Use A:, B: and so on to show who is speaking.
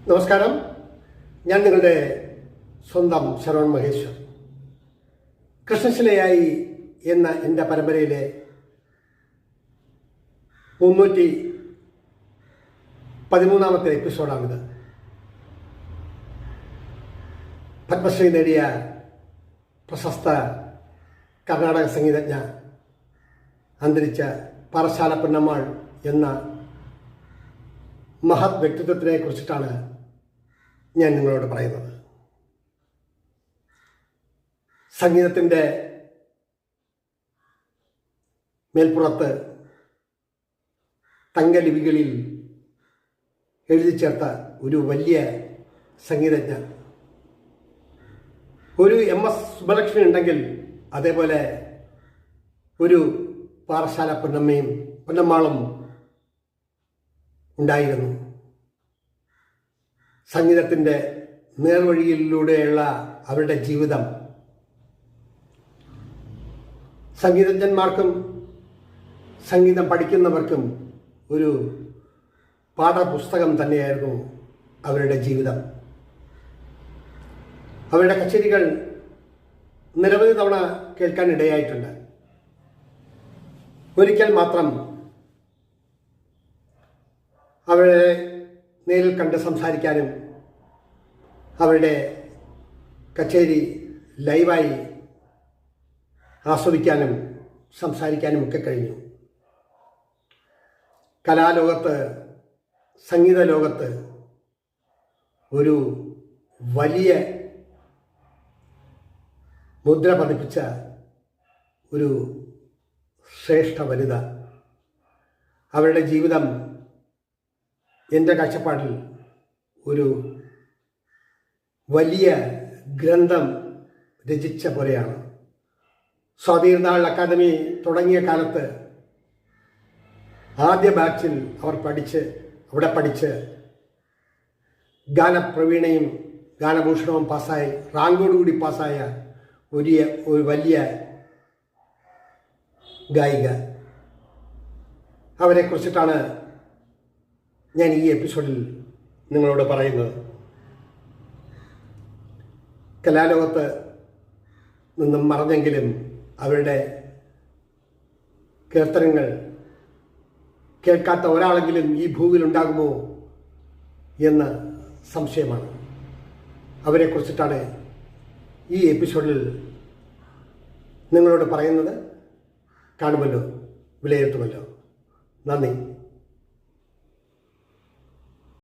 A: നമസ്കാരം, ഞാൻ നിങ്ങളുടെ സ്വന്തം ശരവൺ മഹേശ്വർ. കൃഷ്ണശിലയായി എന്ന എൻ്റെ പരമ്പരയിലെ 313ാമത്തെ എപ്പിസോഡാണിത്. പത്മശ്രീ നേടിയ പ്രശസ്ത കർണാടക സംഗീതജ്ഞ അന്തരിച്ച പാറശാല പൊന്നമ്മാൾ എന്ന മഹത് വ്യക്തിത്വത്തിനെ കുറിച്ചിട്ടാണ് ഞാൻ നിങ്ങളോട് പറയുന്നത്. സംഗീതത്തിൻ്റെ മേൽപ്പുറത്ത് തങ്കലിപികളിൽ എഴുതി ചേർത്ത ഒരു വലിയ സംഗീതജ്ഞ. ഒരു MS സുബ്ബലക്ഷ്മി ഉണ്ടെങ്കിൽ അതേപോലെ ഒരു പാറശാല പൊന്നമ്മാളും ഉണ്ടായിരുന്നു. സംഗീതത്തിൻ്റെ നേർവഴിയിലൂടെയുള്ള അവരുടെ ജീവിതം സംഗീതജ്ഞന്മാർക്കും സംഗീതം പഠിക്കുന്നവർക്കും ഒരു പാഠപുസ്തകം തന്നെയായിരുന്നു അവരുടെ ജീവിതം. അവരുടെ കച്ചേരികൾ നിരവധി തവണ കേൾക്കാൻ ഇടയായിട്ടുണ്ട്. ഒരിക്കൽ മാത്രം അവരെ നേരിൽ കണ്ട് സംസാരിക്കാനും അവരുടെ കച്ചേരി ലൈവായി ആസ്വദിക്കാനും സംസാരിക്കാനും ഒക്കെ കഴിഞ്ഞു. കലാലോകത്ത്, സംഗീത ലോകത്ത് ഒരു വലിയ മുദ്ര പതിപ്പിച്ച ഒരു ശ്രേഷ്ഠ വനിത. അവരുടെ ജീവിതം എൻ്റെ കാഴ്ചപ്പാടിൽ ഒരു വലിയ ഗ്രന്ഥം രചിച്ച പോലെയാണ്. സ്വാതിരുന്നാൾ അക്കാദമി തുടങ്ങിയ കാലത്ത് ആദ്യ ബാച്ചിൽ അവിടെ പഠിച്ച് ഗാനപ്രവീണയും ഗാനഭൂഷണവും പാസ്സായി റാങ്കോടുകൂടി പാസ്സായ ഒരു വലിയ ഗായിക. അവരെക്കുറിച്ചിട്ടാണ് ഞാൻ ഈ എപ്പിസോഡിൽ നിങ്ങളോട് പറയുന്നത്. കലാലോകത്ത് നിന്നും മറഞ്ഞെങ്കിലും അവരുടെ കീർത്തനങ്ങൾ കേൾക്കാത്ത ഒരാളെങ്കിലും ഈ ഭൂമിയിലുണ്ടാകുമോ എന്ന് സംശയമാണ്. അവരെക്കുറിച്ചിട്ടാണ് ഈ എപ്പിസോഡിൽ നിങ്ങളോട് പറയുന്നത്. കാണുമല്ലോ, വിലയിരുത്തുമല്ലോ. നന്ദി.